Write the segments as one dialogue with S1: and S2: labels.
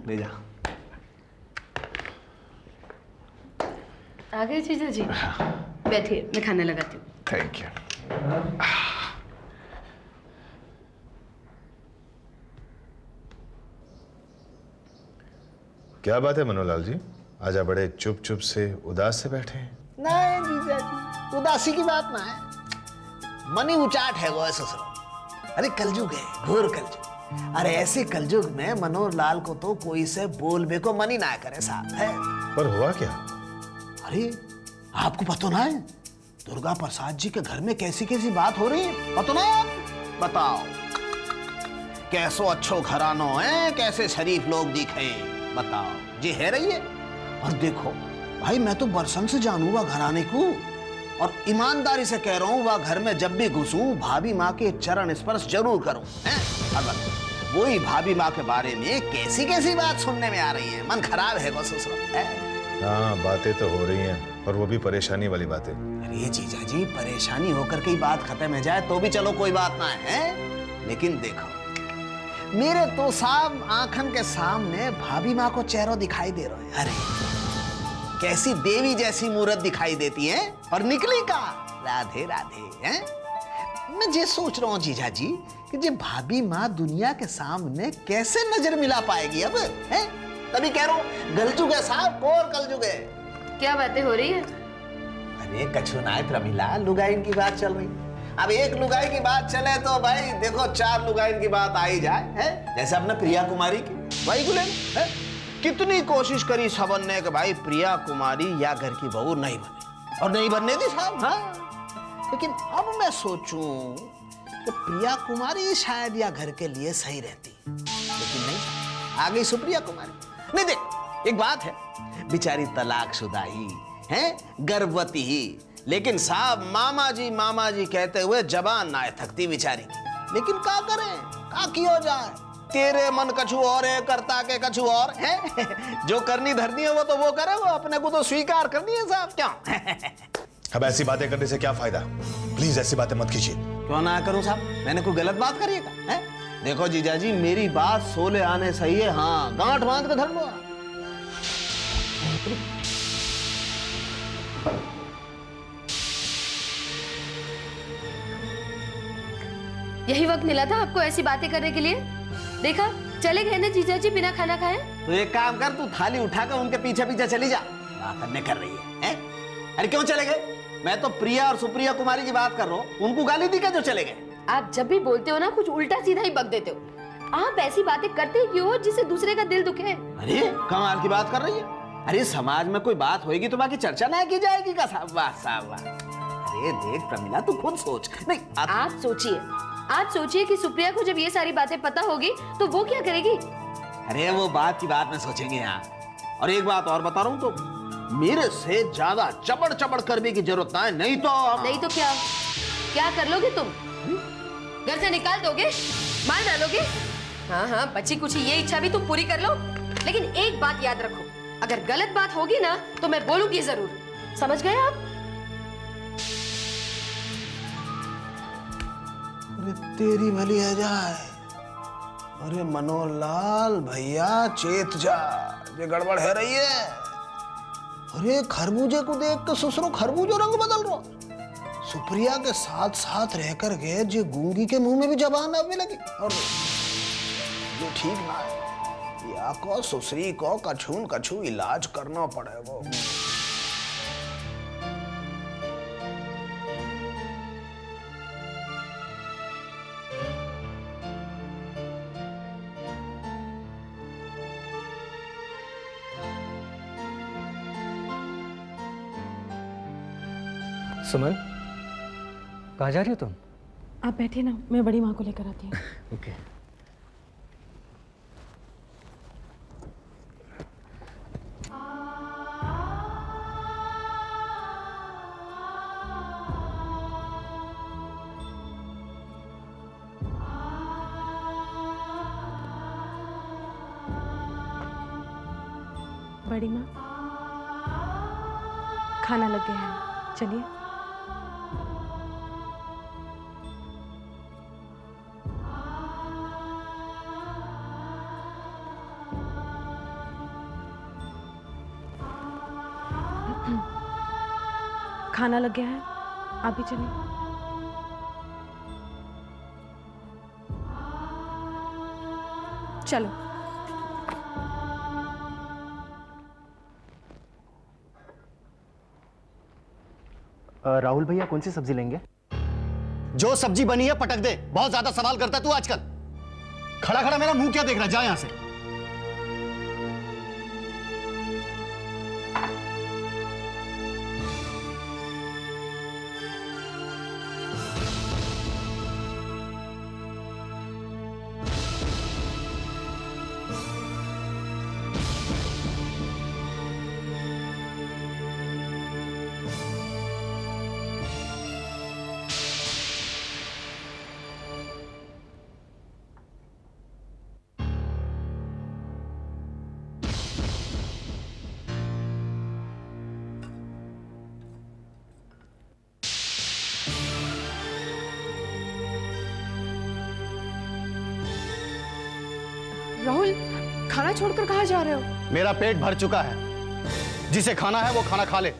S1: ले जा।
S2: आ गए जीजा जी? बैठिए, मैं खाना लगाती हूँ।
S1: Thank you.
S3: क्या बात है मनोलाल जी, आजा बड़े चुप चुप से उदास से बैठे हैं।
S4: नहीं जीजा जी, उदासी की बात ना है, मनी उचाट है वो ससुर। अरे कलयुग है, घोर कलयुग। अरे ऐसे कलयुग में मनोहर लाल को तो कोई से बोलबे को मनी ना करे साहब है।
S3: पर हुआ क्या?
S4: अरे आपको पता ना है, दुर्गा प्रसाद जी के घर में कैसी कैसी बात हो रही है, पता ना है? बताओ कैसो अच्छो घरानो है, कैसे शरीफ लोग दिखे, बताओ जी है रही है। और देखो भाई, मैं तो बरसन से जानू वह घराने को, और ईमानदारी से कह रहा हूं, वह घर में जब भी घुसूं भाभी माँ के चरण स्पर्श जरूर करूं। अगर वही भाभी माँ के बारे में कैसी कैसी बात सुनने में आ रही है, मन खराब है बस उस वक्त।
S3: हाँ बातें तो हो रही हैं, और वो भी परेशानी वाली बातें।
S4: अरे जीजा जी, परेशानी होकर के ही बात खत्म हो जाए तो भी चलो कोई बात ना है, लेकिन देखो मेरे तो साहब आंखन के सामने भाभी माँ को चेहरा दिखाई दे रहा है। अरे कैसी देवी जैसी मूर्त दिखाई देती है, और निकली का राधे राधे हैं। मैं ये सोच रहा हूँ जीजा जी कि ये भाभी माँ दुनिया के सामने कैसे नजर मिला पाएगी अब, है? तभी कह रहा हूँ गलजुग है साहब, और कलजुग है।
S2: क्या बातें हो रही है?
S4: अरे कछु ना है प्रमिला, लुगाइन की बात चल रही। अब एक लुगाई की बात चले तो भाई देखो 4 लुगाइन की बात आ ही जाए, है? जैसे अपने प्रिया कुमारी की भाई गुलेन, है? कितनी कोशिश करी सबन ने कि भाई प्रिया कुमारी या घर की बहू नहीं बने, और नहीं बनने दी साहब। हाँ, लेकिन अब मैं सोचूं कि प्रिया कुमारी शायद या घर के लिए सही रहती, लेकिन नहीं, आ गई सुप्रिया कुमारी। नहीं देख, एक बात है, बेचारी तलाकशुदा ही है, गर्भवती ही, लेकिन साहब मामा जी कहते हुए जबान ना थकती बेचारी की। लेकिन क्या करें, क्या किया जाए, तेरे मन कछु और है, करता के कछु और है। जो करनी धरनी है वो तो वो करे, वो अपने को तो स्वीकार करनी है साहब। क्या
S3: अब ऐसी बातें करने से क्या फायदा? प्लीज ऐसी बातें मत कीजिए।
S4: क्यों ना करूं साहब, मैंने कोई गलत बात करी है? देखो जीजा जी, मेरी बात सोले आने सही है, हाँ गांठ बांध के धर लो।
S2: यही वक्त मिला था आपको ऐसी बातें करने के लिए? देखा, चले गए ना जीजा जी बिना खाना खाए।
S4: तो एक काम कर, तू थाली उठाकर उनके पीछे पीछे चली जा, बात करने कर रही है? अरे क्यों चले गए? मैं तो प्रिया और सुप्रिया कुमारी की बात कर रहा हूँ, उनको गाली दी क्या जो चले गए?
S2: आप जब भी बोलते हो ना, कुछ उल्टा सीधा ही बक देते हो। आप ऐसी बातें करते क्यों हो जिससे दूसरे का दिल दुखे?
S4: अरे कमाल की बात कर रही है। अरे समाज में कोई बात होगी तो बाकी चर्चा ना की जाएगी का साहब? वाह साहब वाह। अरे देख प्रमिला, तू खुद सोच। नहीं
S2: आप सोचिए, आप सोचिए कि सुप्रिया को जब ये सारी बातें पता होगी तो वो क्या करेगी?
S4: अरे वो बात की बात में सोचेंगे यहाँ। और एक बात और बता रहा हूँ, तो मेरे से ज्यादा चबड़ चबड़ करने की जरूरत ना है, नहीं तो
S2: क्या क्या कर लोगे तुम? घर से निकाल दोगे, मार डालोगे? हाँ, बची कुछ ये इच्छा भी तुम पूरी कर लो, लेकिन एक बात याद रखो, अगर गलत बात होगी ना तो मैं बोलूंगी जरूर, समझ गए आप?
S4: अरे तेरी भली है जाए। अरे मनोहर लाल भैया चेत जा, ये गड़बड़ है रही है। अरे खरबूजे को देख के ससुरो खरबूजो रंग बदल रहा। सुप्रिया के साथ साथ रह कर के जो गूंगी के मुंह में भी जबान आने लगी, और ये ठीक ना है। या को सुसरी को कछून कछू इलाज करना पड़ेगा।
S5: सुमन, कहाँ जा रही हो तुम?
S6: आप बैठिए ना, मैं बड़ी माँ को लेकर आती हूँ।
S5: ओके।
S6: बड़ी माँ, खाना लग गया है, चलिए। खाना लग गया है, आप भी चलिए। चलो।
S1: राहुल भैया कौन सी सब्जी लेंगे? जो सब्जी बनी है पटक दे, बहुत ज्यादा सवाल करता है तू आजकल। खड़ा खड़ा मेरा मुंह क्या देख रहा है, जा यहां से।
S6: राहुल, खाना छोड़कर कहाँ जा रहे हो?
S1: मेरा पेट भर चुका है, जिसे खाना है वो खाना खा ले।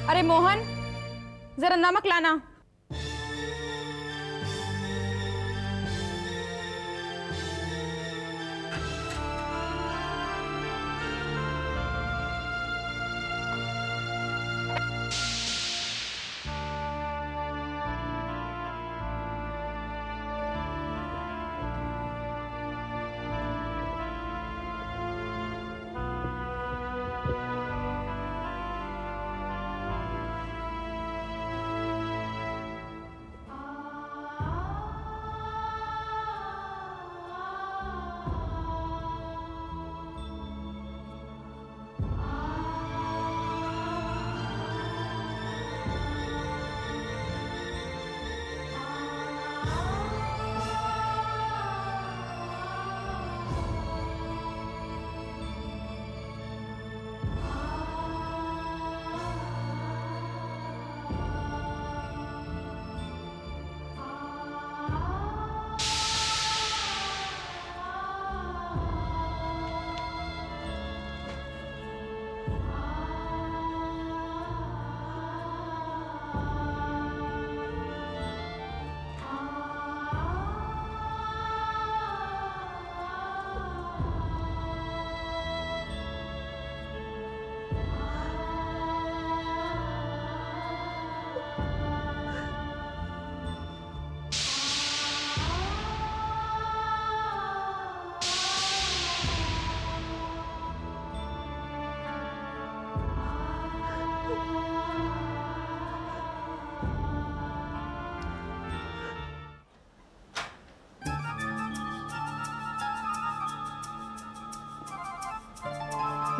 S6: अरे मोहन, जरा नमक लाना।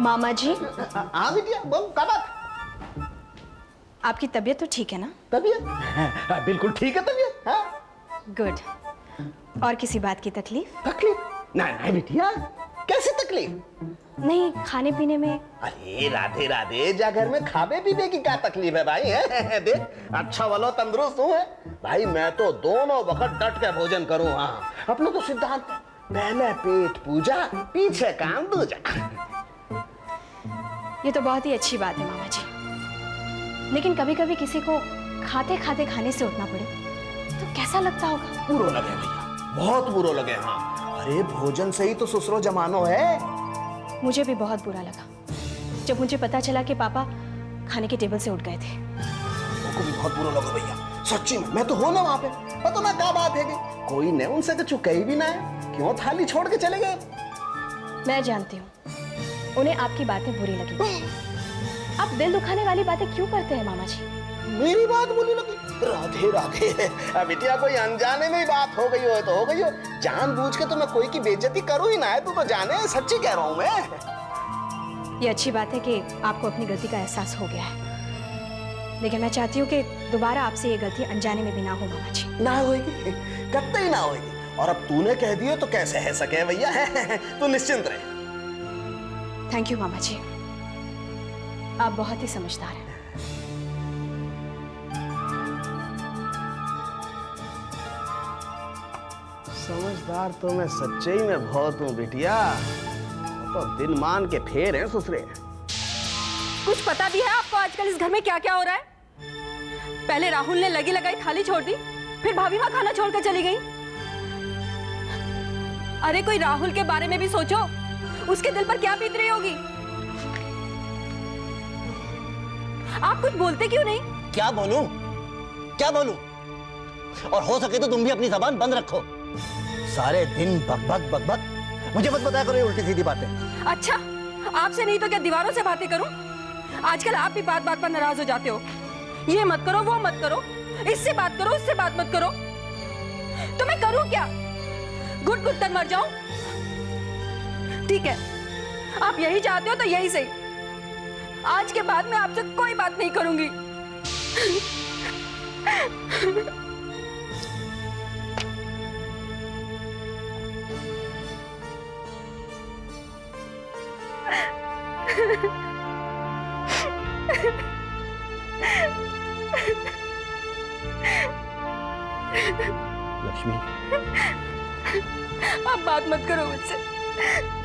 S7: मामा जी,
S4: हाँ बिटिया, बोल क्या बात?
S7: आपकी तबीयत तो ठीक है ना?
S4: तबीयत बिल्कुल ठीक है तबीयत। हाँ
S7: गुड। और किसी बात की तकलीफ?
S4: तकलीफ? नहीं नहीं बिटिया, कैसी तकलीफ?
S7: नहीं, खाने पीने में।
S4: अरे राधे राधे, जा घर में खाने पीने की क्या तकलीफ है भाई? है देख, अच्छा वालो तंदुरुस्त हूँ भाई। मैं तो दोनों वक्त डट के भोजन करूँ। हाँ, अपना तो सिद्धांत है, पहले पेट पूजा, पीछे काम दूजा।
S7: ये तो बहुत ही अच्छी बात है मामा जी, लेकिन कभी कभी किसी को खाते खाते खाने से उठना पड़े तो कैसा लगता होगा?
S4: बुरो लगे भैया, बहुत बुरो लगे। हाँ, अरे भोजन से ही तो ससुरो जमानो है।
S7: मुझे भी बहुत बुरा लगा जब मुझे पता चला कि पापा खाने के टेबल से उठ गए थे।
S4: मुझको भी बहुत बुरा लगा भैया, सच्ची में। मैं तो हो ना वहां पे, पता ना क्या बात है कि कोई ने उनसे कुछ कही भी ना है, क्यों थाली छोड़ के चले गए?
S7: मैं जानती हूँ उन्हें आपकी बातें बुरी लगी। आप दिल दुखाने वाली बातें क्यों करते हैं मामा जी?
S4: मेरी बात बोली लगी। राधे राधे। बिटिया कोई अनजाने में ही बात हो गई हो तो हो गई हो, जानबूझ के तो मैं कोई की बेइज्जती करूं ही ना है, तू तो जाने, सच्ची कह रहा हूं मैं।
S7: ये अच्छी बात है कि आपको अपनी गलती का एहसास हो गया है, लेकिन मैं चाहती हूँ कि दोबारा आपसे ये गलती अनजाने में भी ना हो मामा जी।
S4: ना होगी, कतई ना होगी। और अब तूने कह दियो तो कैसे है सके भैया। तू निश्चिंत रहे।
S7: थैंक यू मामा जी, आप बहुत ही समझदार हैं।
S4: समझदार तो मैं सच्चे ही में बहुत हूँ बिटिया, तो दिन मान के फेर हैं ससुरे।
S6: कुछ पता भी है आपको आजकल इस घर में क्या क्या हो रहा है? पहले राहुल ने लगी लगाई थाली छोड़ दी, फिर भाभी माँ खाना छोड़कर चली गई। अरे कोई राहुल के बारे में भी सोचो, उसके दिल पर क्या बीत रही होगी। आप कुछ बोलते क्यों नहीं?
S1: क्या बोलूं? क्या बोलूं? और हो सके तो तुम भी अपनी जबान बंद रखो। सारे दिन बकबक बकबक, मुझे मत बताया करो ये उल्टी सीधी बातें।
S6: अच्छा, आपसे नहीं तो क्या दीवारों से बातें करूं? आजकल आप भी बात बात पर नाराज हो जाते हो। ये मत करो, वो मत करो, इससे बात करो, उससे बात मत करो। तो मैं करूं क्या? घुट घुट कर मर जाऊं? ठीक है, आप यही चाहते हो तो यही सही। आज के बाद मैं आपसे कोई बात नहीं करूंगी।
S1: लक्ष्मी,
S6: आप बात मत करो मुझसे,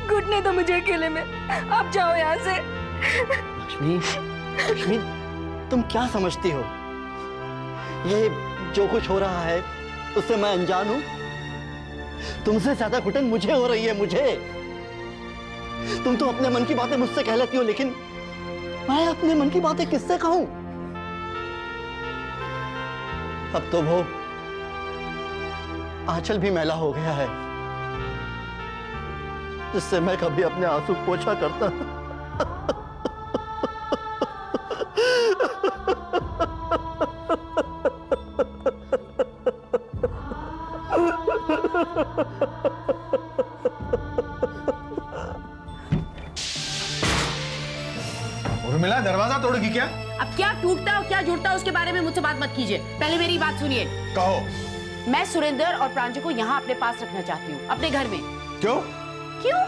S6: घुटने दो मुझे अकेले में। आप जाओ यहाँ से।
S1: लक्ष्मी, लक्ष्मी, तुम क्या समझती हो? ये जो कुछ हो रहा है उससे मैं अनजान हूं? तुमसे ज्यादा घुटन मुझे हो रही है, मुझे। तुम तो अपने मन की बातें मुझसे कह लेती हो, लेकिन मैं अपने मन की बातें किससे कहूं? अब तो वो आंचल भी मैला हो गया है जिससे मैं कभी अपने आंसू पोंछा करता।
S3: उर्मिला, दरवाजा तोड़ेगी क्या?
S2: अब क्या टूटता और क्या जुड़ता उसके बारे में मुझसे बात मत कीजिए, पहले मेरी बात सुनिए।
S3: कहो।
S2: मैं सुरेंद्र और प्रांजू को यहाँ अपने पास रखना चाहती हूँ, अपने घर में।
S3: क्यों?
S2: क्यों?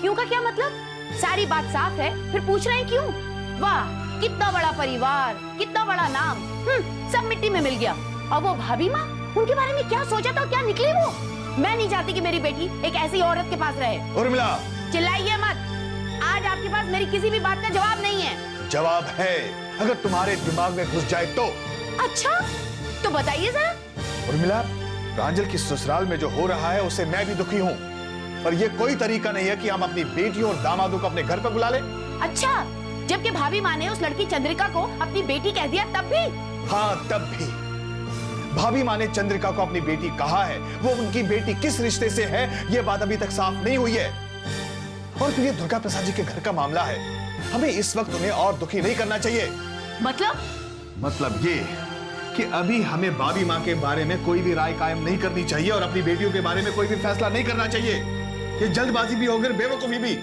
S2: क्यों का क्या मतलब? सारी बात साफ है, फिर पूछ रहे हैं क्यों? वाह, कितना बड़ा परिवार, कितना बड़ा नाम, सब मिट्टी में मिल गया। और वो भाभी माँ, उनके बारे में क्या सोचा था, क्या निकली वो? मैं नहीं चाहती कि मेरी बेटी एक ऐसी औरत के पास रहे।
S3: उर्मिला,
S2: चिल्लाइए मत, आज आपके पास मेरी किसी भी बात का जवाब नहीं है।
S3: जवाब है, अगर तुम्हारे दिमाग में घुस जाए तो।
S2: अच्छा, तो बताइए जरा।
S3: उर्मिला, प्रांजल की ससुराल में जो हो रहा है उससे मैं भी दुखी हूँ, पर यह कोई तरीका नहीं है कि हम अपनी बेटियों और दामादों को अपने घर पर बुला ले।
S2: अच्छा, जबकि भाभी माँ ने उस लड़की चंद्रिका को अपनी बेटी कह दिया तब भी?
S3: हाँ, तब भी। भाभी माँ ने चंद्रिका को अपनी बेटी कहा है, वो उनकी बेटी किस रिश्ते से है यह बात अभी तक साफ नहीं हुई है। और फिर ये दुर्गा प्रसाद जी के घर का मामला है, हमें इस वक्त उन्हें और दुखी नहीं करना चाहिए। मतलब ये कि अभी हमें भाभी माँ के बारे में कोई भी राय कायम नहीं करनी चाहिए और अपनी बेटियों के बारे में कोई भी फैसला नहीं करना चाहिए। ये जल्दबाजी भी होगी, बेवकूफी भी,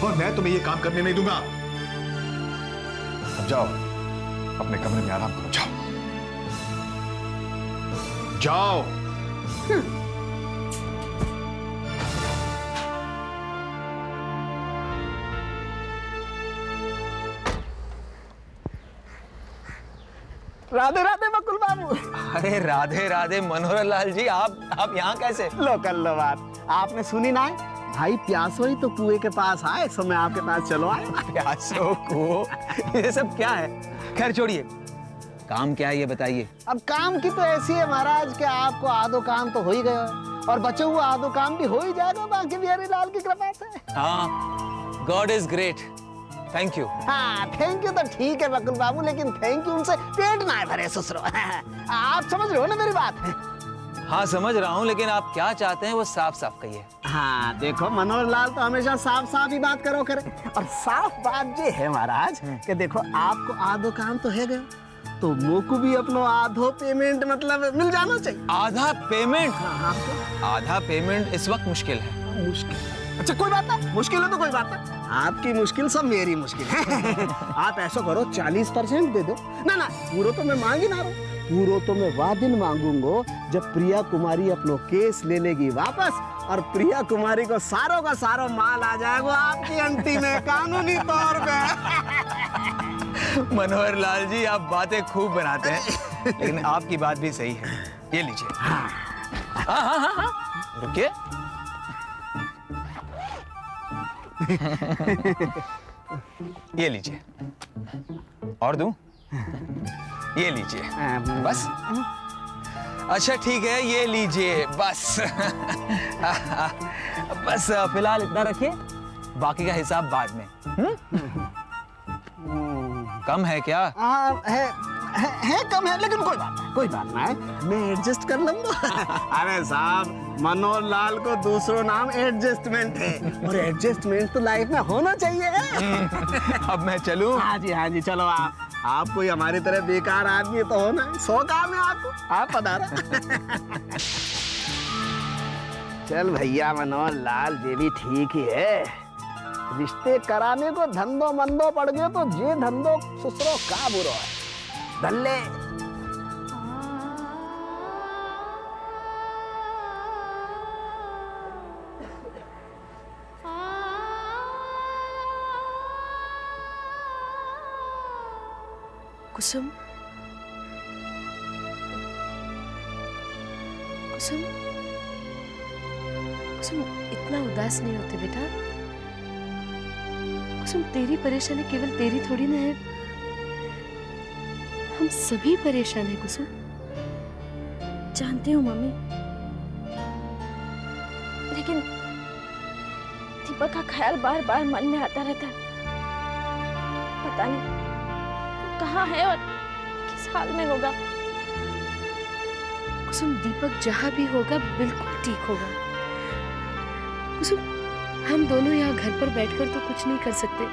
S3: और मैं तुम्हें ये काम करने नहीं दूंगा। अब जाओ, अपने कमरे में आराम करो, जाओ जाओ।
S4: राधे राधे बकुल बाबू।
S5: अरे राधे राधे मनोहर लाल जी, आप यहाँ कैसे?
S4: लो कर लो बात। आपने सुनी ना? भाई प्यासो ही तो कुएं के पास आए, सो मैं आपके पास चलो आए।
S5: प्यासो को ये सब क्या है? खैर छोड़िए, काम क्या है ये बताइए।
S4: अब काम की तो ऐसी है महाराज कि आपको आधो काम तो हो ही गया और बचे हुए आधो काम भी हो ही जाएगा बाकी बिहारी लाल की कृपा से।
S5: हाँ, God is great, thank you.
S4: हाँ, थैंक यू तो ठीक है बकुल बाबू, लेकिन थैंक यू उनसे पेट ना भरे ससुरो। आप समझ रहे हो ना मेरी बात?
S5: हाँ समझ रहा हूँ, लेकिन आप क्या चाहते हैं वो साफ साफ कहिए।
S4: हाँ देखो, मनोहर लाल तो हमेशा साफ साफ ही बात करो करे, और साफ बात ये है महाराज कि देखो आपको आधो काम तो है गया तो मोको भी अपनो आधो पेमेंट मतलब मिल जाना चाहिए।
S5: आधा पेमेंट?
S4: हाँ,
S5: आधा पेमेंट इस वक्त मुश्किल है।
S4: मुश्किल? अच्छा कोई बात नहीं, मुश्किल है तो कोई बात नहीं, आपकी मुश्किल सब मेरी मुश्किल है। आप ऐसा करो 40% दे दो। ना ना पूरा तो मैं मांग ही ना रहा हूँ, पूरा तो मैं वह दिन मांगूंगा जब प्रिया कुमारी अपनो केस ले लेगी वापस और प्रिया कुमारी को सारों का सारा माल आ जाएगा आपकी आंटी में कानूनी तौर पे।
S5: मनोहर लाल जी आप बातें खूब बनाते हैं, लेकिन आपकी बात भी सही है। ये लीजिए। हाँ हाँ हाँ हाँ रुकिए। ये लीजिए। और दूं? ये लीजिए। बस? अच्छा ठीक है, ये लीजिए बस। बस फिलहाल इतना रखिए, बाकी का हिसाब बाद में। कम है क्या?
S4: है कम है, लेकिन कोई बात नहीं, मैं एडजस्ट कर लूंगा। अरे साहब मनोहर लाल को दूसरो नाम एडजस्टमेंट है, और एडजस्टमेंट तो लाइफ में होना चाहिए।
S5: अब मैं चलूं?
S4: हाँ जी चलो। आप कोई हमारी तरह बेकार आदमी तो हो ना, 100 काम है आपको, आप पधारा। चल भैया मनोहर लाल ये भी ठीक ही है, रिश्ते कराने को धंधो मंदो पड़ गए तो ये धंधो ससुरो का बुरो है। धल्ले
S2: कुसुम, कुसुम, कुसुम इतना उदास नहीं होते बेटा। कुसुम तेरी परेशानी केवल तेरी थोड़ी ना है, हम सभी परेशान हैं कुसुम।
S7: जानती हूँ मम्मी, लेकिन दीपक का ख्याल बार बार मन में आता रहता है। पता नहीं कहाँ है और किस हाल में होगा।
S2: कुसुम दीपक जहां भी होगा बिल्कुल ठीक होगा। कुसुम हम दोनों यहाँ घर पर बैठकर तो कुछ नहीं कर सकते,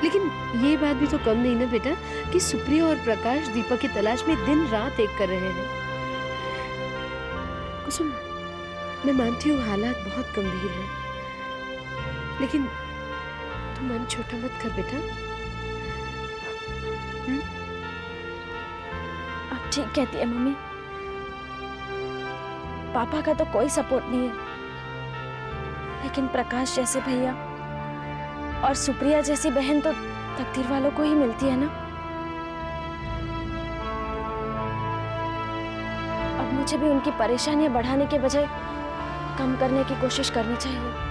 S2: लेकिन ये बात भी तो कम नहीं ना बेटा कि सुप्रिया और प्रकाश दीपक की तलाश में दिन रात एक कर रहे हैं। कुसुम मैं मानती हूँ हालात बहुत गंभीर हैं, लेकिन तुम मन छोटा मत कर बेटा।
S7: आप ठीक कहती है मम्मी, पापा का तो कोई सपोर्ट नहीं है, लेकिन प्रकाश जैसे भैया और सुप्रिया जैसी बहन तो तकदीर वालों को ही मिलती है ना। अब मुझे भी उनकी परेशानियां बढ़ाने के बजाय कम करने की कोशिश करनी चाहिए।